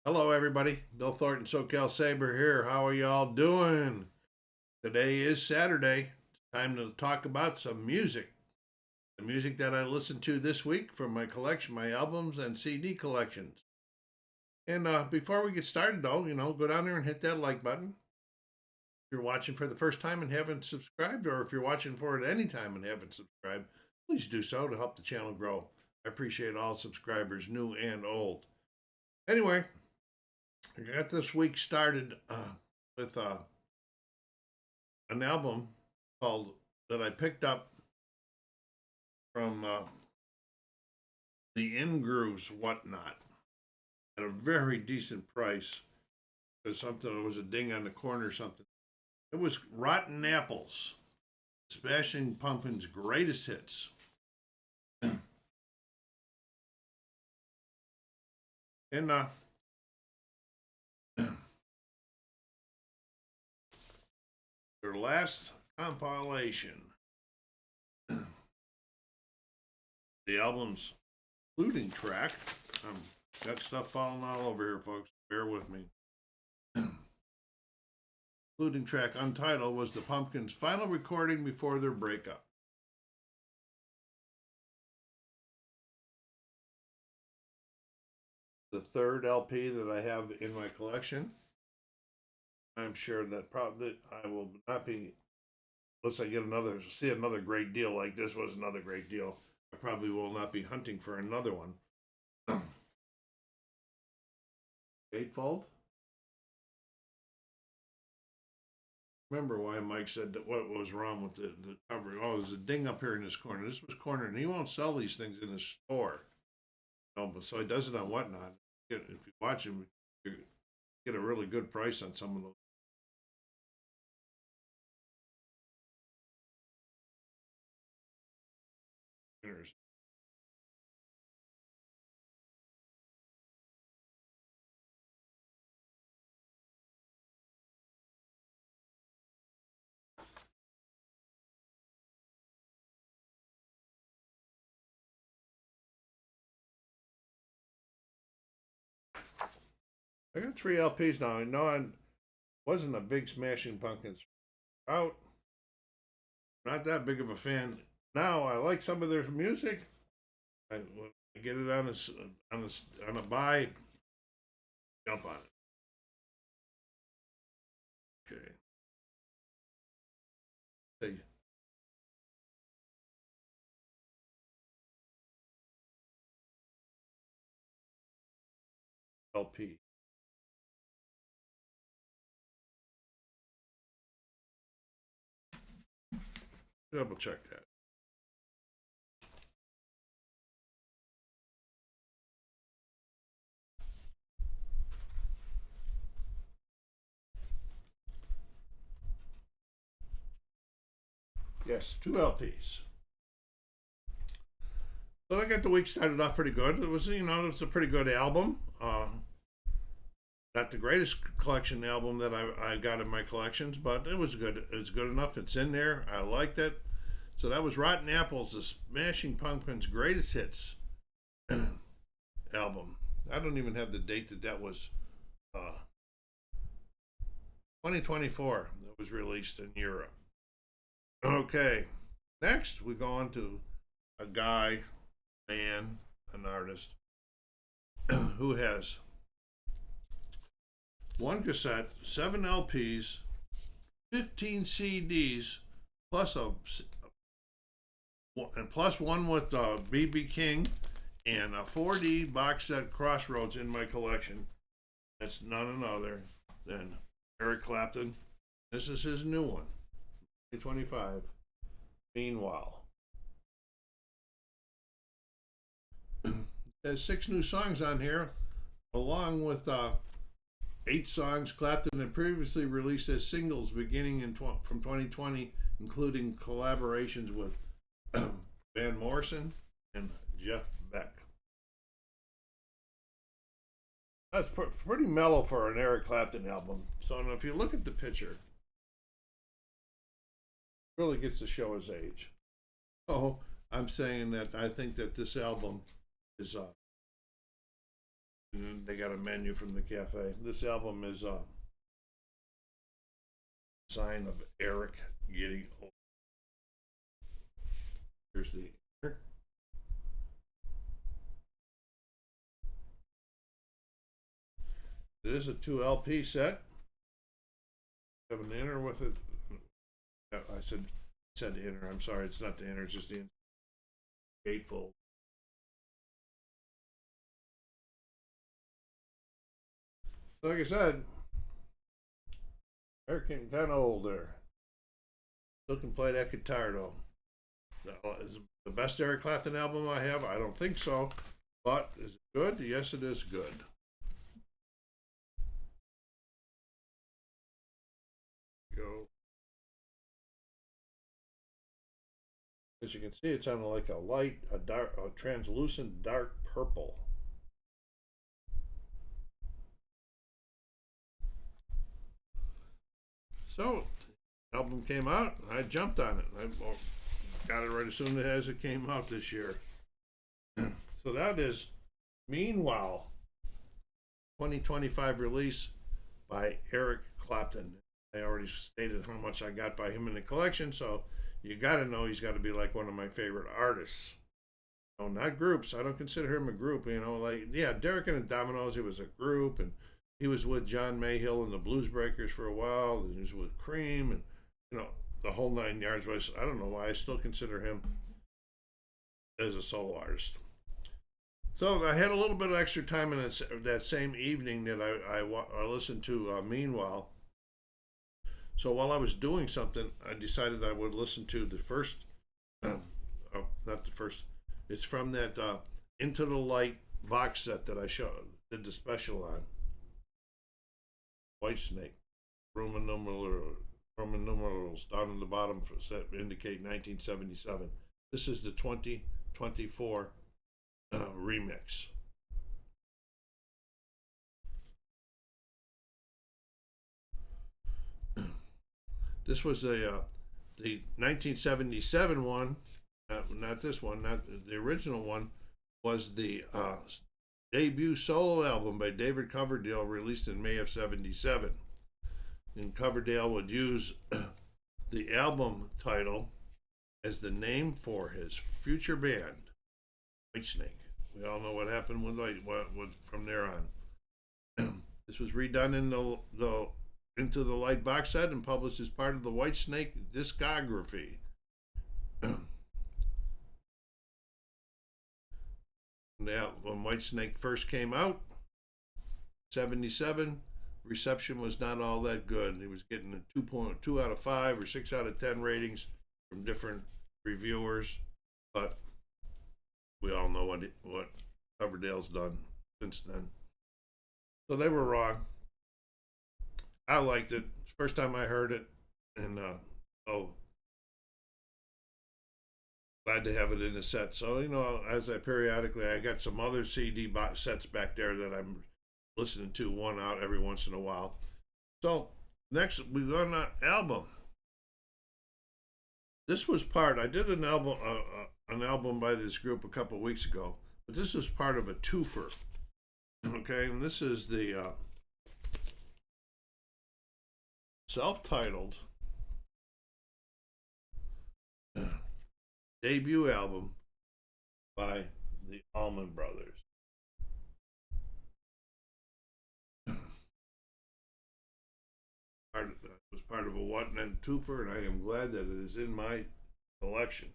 Hello, everybody. Bill Thornton, SoCal Saber here. How are y'all doing? Today is Saturday. It's time to talk about some music. The music that I listened to this week from my collection, my albums and CD collections. And before we get started, though, go down there and hit that like button. If you're watching for the first time and haven't subscribed, or if you're watching for it any time and haven't subscribed, please do so to help the channel grow. I appreciate all subscribers, new and old. Anyway, I got this week started with an album called that I picked up from the In Grooves Whatnot at a very decent price. Because something was a ding on the corner or something. It was Rotten Apples, Smashing Pumpkins' greatest hits. And their last compilation, the album's including track. Got stuff falling all over here, folks. Bear with me. Including track Untitled was the Pumpkins' final recording before their breakup. The third LP that I have in my collection. I'm sure that probably I will not be, unless I get another great deal like this was another great deal. I probably will not be hunting for another one. Eightfold. Remember why Mike said that what was wrong with the cover? Oh, there's a ding up here in this corner. This was cornered, and he won't sell these things in his store. No, but so he does it on Whatnot. If you watch him, you get a really good price on some of those. Winners. I got 3 LPs now. I know I wasn't a big Smashing Pumpkins out. Not that big of a fan. Now I like some of their music. When I get it on a buy, jump on it. Okay. Hey, LP. Double check that. Yes, 2 LPs. So I got the week started off pretty good. It was a pretty good album. Not the greatest collection album that I got in my collections, but it was good. It's good enough. It's in there. I liked it. So that was Rotten Apples, the Smashing Pumpkins' greatest hits album. I don't even have the date that was 2024. That was released in Europe. Okay, next we go on to a guy, man, an artist who has 1 cassette, 7 LPs, 15 CDs, plus plus one with BB King, and a 4D box set Crossroads in my collection. That's none other than Eric Clapton. This is his new one, 2025. Meanwhile, there's 6 new songs on here, along with 8 songs Clapton had previously released as singles beginning from 2020, including collaborations with Van Morrison and Jeff Beck. That's pretty mellow for an Eric Clapton album. So if you look at the picture, it really gets to show his age. Oh, I'm saying that I think that this album is And then they got a menu from the cafe. This album is a sign of Eric getting old. Here's the. It is a 2 LP set. Have an inner with it. I said inner. I'm sorry, it's not the inner. It's just the gatefold. Like I said, Eric getting kind of old there. Still can play that guitar though. Is it the best Eric Clapton album I have? I don't think so. But is it good? Yes, it is good. Go. As you can see, it's on like a translucent dark purple. So, album came out. I jumped on it. I got it right as soon as it came out this year. So that is Meanwhile, 2025 release by Eric Clapton. I already stated how much I got by him in the collection, so you got to know he's got to be like one of my favorite artists. No, not groups. I don't consider him a group. Like, yeah, Derek and the Dominoes, it was a group, and he was with John Mayhill and the Blues Breakers for a while, and he was with Cream, and the whole 9 yards. But I don't know why I still consider him as a solo artist. So I had a little bit of extra time in that same evening that I listened to Meanwhile. So while I was doing something, I decided I would listen to the first, not the first, it's from that Into the Light box set that I did the special on. Whitesnake, Roman numerals down in the bottom indicate 1977. This is the 2024 remix. This was the 1977 one, not this one, not the original one, was the debut solo album by David Coverdale, released in May of '77. And Coverdale would use the album title as the name for his future band, Whitesnake. We all know what happened with from there on. This was redone in the Into the Light box set and published as part of the Whitesnake discography. Now, when Whitesnake first came out, '77, reception was not all that good. He was getting a 2.2 out of 5 or 6 out of 10 ratings from different reviewers, but we all know what Coverdale's done since then. So they were wrong. I liked it. First time I heard it, and glad to have it in the set. So as I got some other CD sets back there that I'm listening to one out every once in a while. So next we go on an album. This was I did an album by this group a couple weeks ago, but this was part of a twofer. Okay, and this is the self-titled debut album by the Allman Brothers. It was part of a one and twofer, and I am glad that it is in my collection.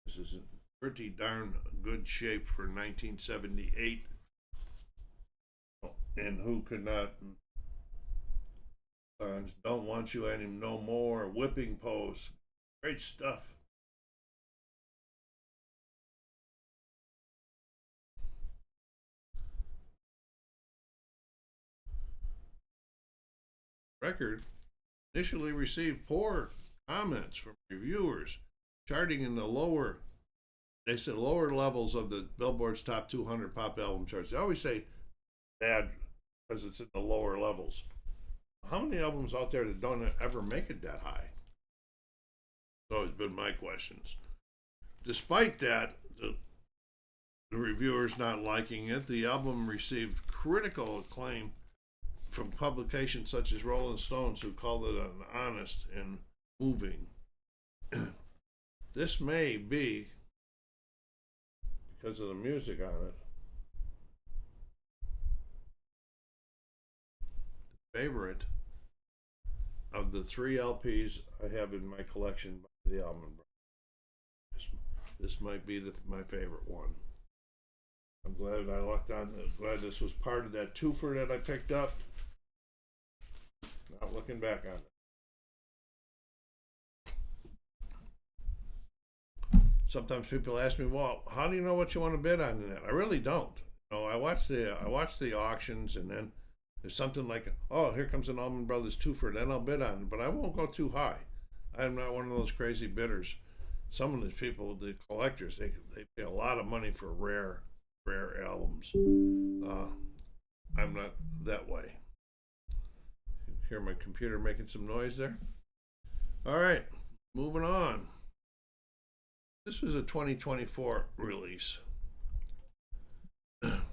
This is in pretty darn good shape for 1978. And who could not? Don't Want You Any No More, Whipping Post, great stuff. Record initially received poor comments from reviewers, charting in the lower levels of the Billboard's top 200 pop album charts. They always say bad because it's in the lower levels. How many albums out there that don't ever make it that high? It's always been my questions. Despite that, the the reviewers not liking it. The album received critical acclaim from publications such as Rolling Stones, who called it an honest and moving. This may be because of the music on it. Favorite of the 3 LPs I have in my collection by the Allman Brothers. This might be my favorite one. I'm glad I lucked on. Glad this was part of that twofer that I picked up. Not looking back on it. Sometimes people ask me, "Well, how do you know what you want to bid on that?" I really don't. You know, I watch the auctions, and then there's something like, "Oh, here comes an Allman Brothers twofer," then I'll bid on it, but I won't go too high. I'm not one of those crazy bidders. Some of these people, the collectors, they pay a lot of money for rare albums. I'm not that way. You hear my computer making some noise there? All right, moving on. This was a 2024 release. And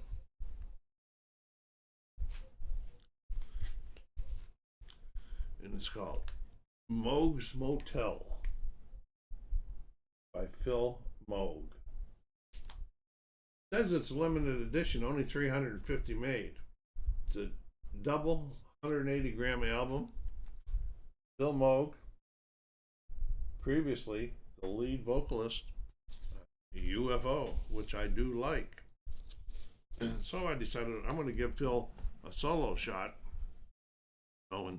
it's called Moog's Motel by Phil Moog. It says it's limited edition, only 350 made. It's a double 180 gram album. Phil Moog, previously the lead vocalist, UFO, which I do like. And so I decided I'm going to give Phil a solo shot. Oh, in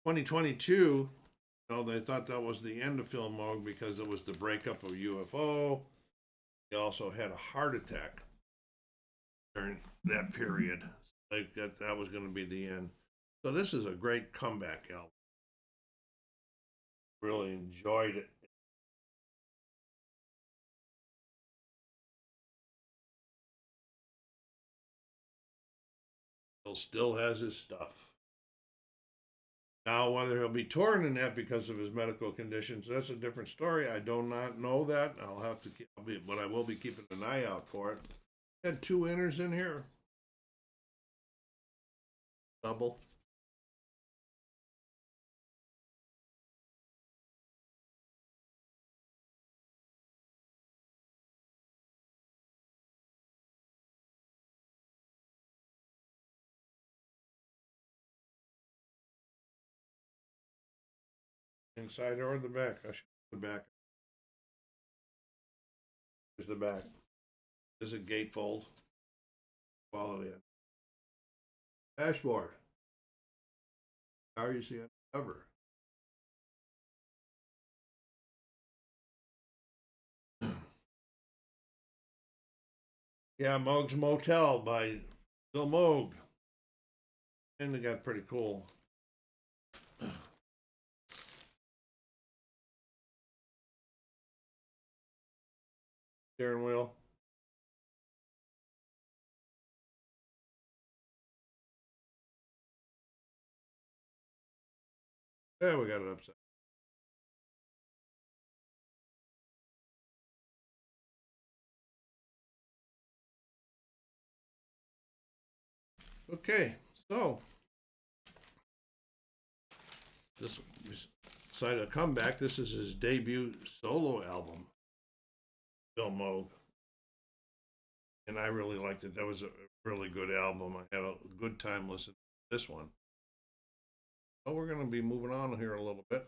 2022, they thought that was the end of Phil Moog because it was the breakup of UFO. He also had a heart attack during that period. That was going to be the end. So this is a great comeback album. Really enjoyed it. Phil still has his stuff. Now, whether he'll be touring in that because of his medical conditions, that's a different story. I do not know that. I'll have to but I will be keeping an eye out for it. Had 2 inners in here. Double. Inside or the back? I should the back. Here's the back. This is a gatefold. Quality. Dashboard. How you see it cover. Yeah, Moog's Motel by Phil Moog. And they got pretty cool. Steering wheel. Yeah, we got it upside. Okay, so this decided to come back. This is his debut solo album, Phil Moog, and I really liked it. That was a really good album. I had a good time listening to this one. Well, we're going to be moving on here a little bit.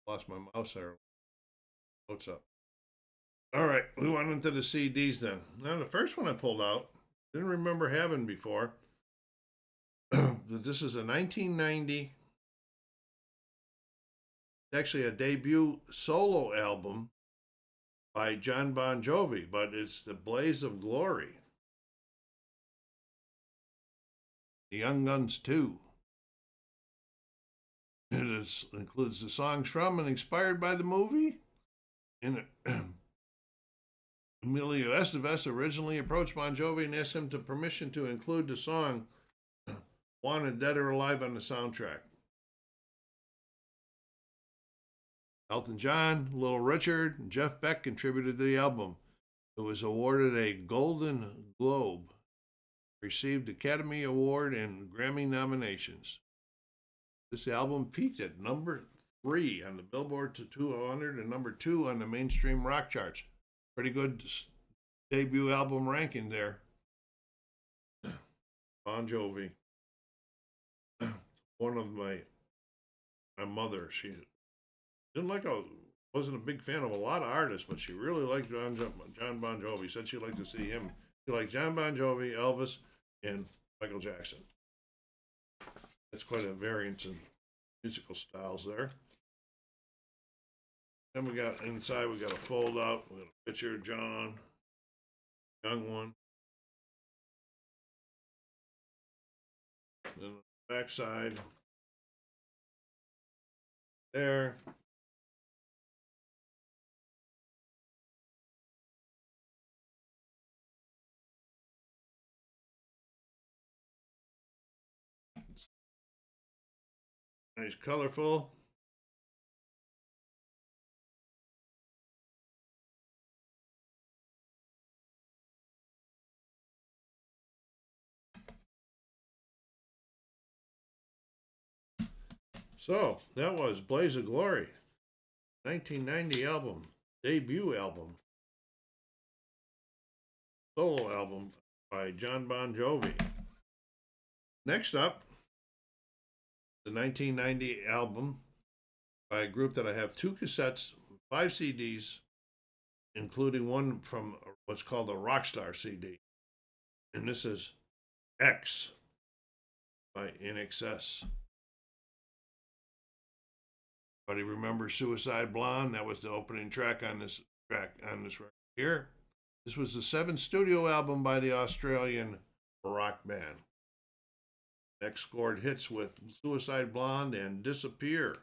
Lost my mouse there. What's up? All right, we went into the CDs then. Now, the first one I pulled out, didn't remember having before. This is a 1990, actually a debut solo album by John Bon Jovi, but it's The Blaze of Glory. The Young Guns 2. It includes the songs from and inspired by the movie. And Emilio Estevez originally approached Bon Jovi and asked him to permission to include the song Wanted Dead or Alive on the soundtrack. Elton John, Little Richard, and Jeff Beck contributed to the album. It was awarded a Golden Globe, received Academy Award and Grammy nominations. This album peaked at number 3 on the Billboard 200 and number 2 on the mainstream rock charts. Pretty good debut album ranking there. Bon Jovi. One of my mother, she didn't like wasn't a big fan of a lot of artists, but she really liked John Bon Jovi. Said she'd like to see him. She liked John Bon Jovi, Elvis, and Michael Jackson. That's quite a variance in musical styles there. Then we got inside, we got a fold out. We got a picture of John, young one. Then the back side there. Nice, colorful. So that was Blaze of Glory, 1990 album, debut album, solo album by John Bon Jovi. Next up, the 1990 album by a group that I have 2 cassettes, 5 CDs, including one from what's called a Rockstar CD. And this is X by INXS. Everybody remember Suicide Blonde? That was the opening track on this record here. This was the 7th studio album by the Australian rock band. X scored hits with Suicide Blonde and Disappear.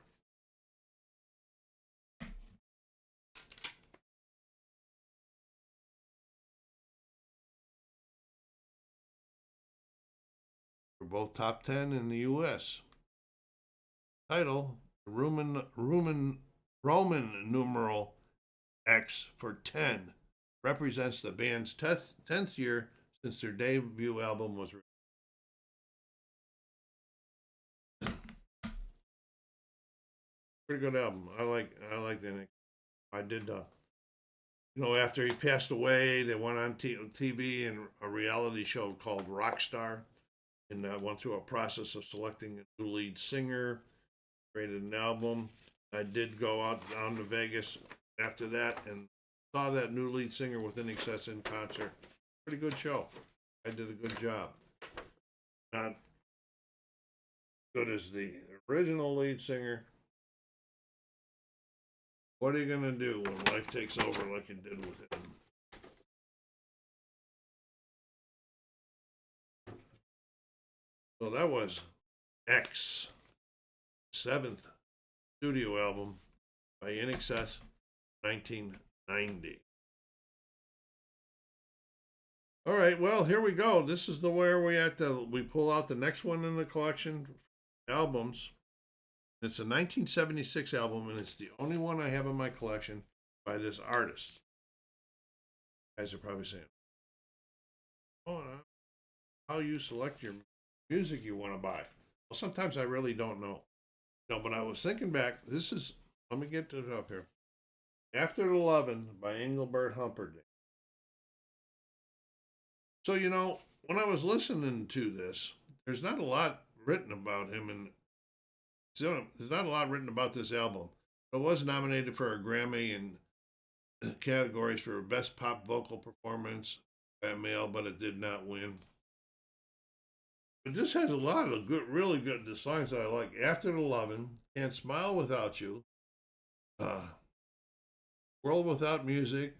We're both top 10 in the U.S. Title, Roman numeral X for 10, represents the band's 10th year since their debut album was released. Pretty good album. I like it. I did after he passed away, they went on TV and a reality show called Rockstar, and went through a process of selecting a new lead singer, created an album. I did go out down to Vegas after that and saw that new lead singer with INXS in concert. Pretty good show. I did a good job. Not good as the original lead singer. What are you going to do when life takes over like it did with him? So that was X, 7th studio album by INXS, 1990. All right, well, here we go. This is where we pull out the next one in the collection, albums. It's a 1976 album, and it's the only one I have in my collection by this artist. You guys are probably saying, "Oh, how you select your music you want to buy?" Well, sometimes I really don't know. No, but I was thinking back. Let me get it up here. After 11 by Engelbert Humperdinck. So, when I was listening to this, there's not a lot written about him, and there's not a lot written about this album. It was nominated for a Grammy in categories for Best Pop Vocal Performance by a Male, but it did not win. But this has a lot of really good songs that I like. After 11, Can't Smile Without You, World Without Music,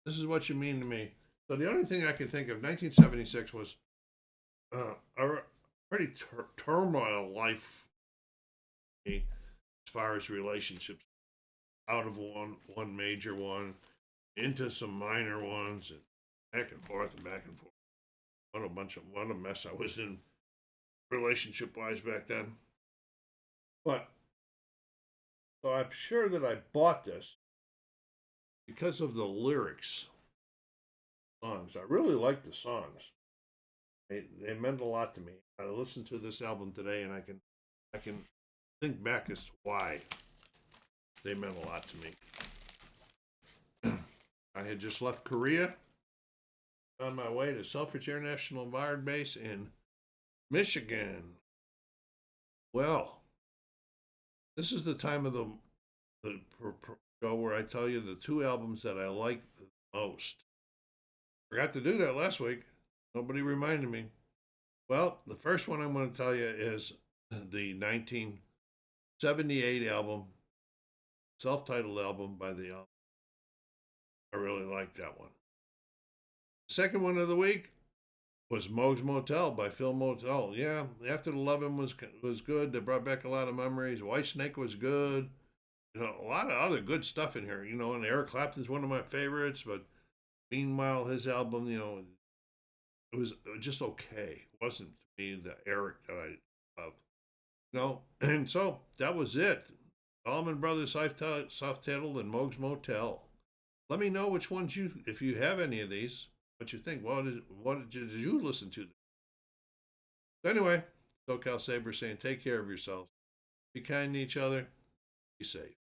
This Is What You Mean to Me. So the only thing I can think of, 1976 was a pretty turmoil life as far as relationships. Out of one major one, into some minor ones, and back and forth and back and forth. What a mess I was in relationship wise back then. But so I'm sure that I bought this because of the lyrics. songs. I really like the songs. They meant a lot to me. I listened to this album today, and I can think back as to why they meant a lot to me. I had just left Korea on my way to Selfridge International Guard Base in Michigan. Well, this is the time of the show where I tell you the two albums that I like the most. Forgot to do that last week. Nobody reminded me. Well, the first one I'm going to tell you is the 1978 album, self-titled album by the album. I really like that one. Second one of the week was Moog's Motel by Phil Motel. Yeah, After the Lovin' was good. They brought back a lot of memories. Whitesnake was good. A lot of other good stuff in here. And Eric Clapton's one of my favorites. But meanwhile, his album, it was just okay. It wasn't to me the Eric that I love. And so that was it. Allman Brothers Soft Title and Moog's Motel. Let me know which ones if you have any of these, what you think. What did you listen to? Anyway, SoCal Saber saying, take care of yourselves. Be kind to each other. Be safe.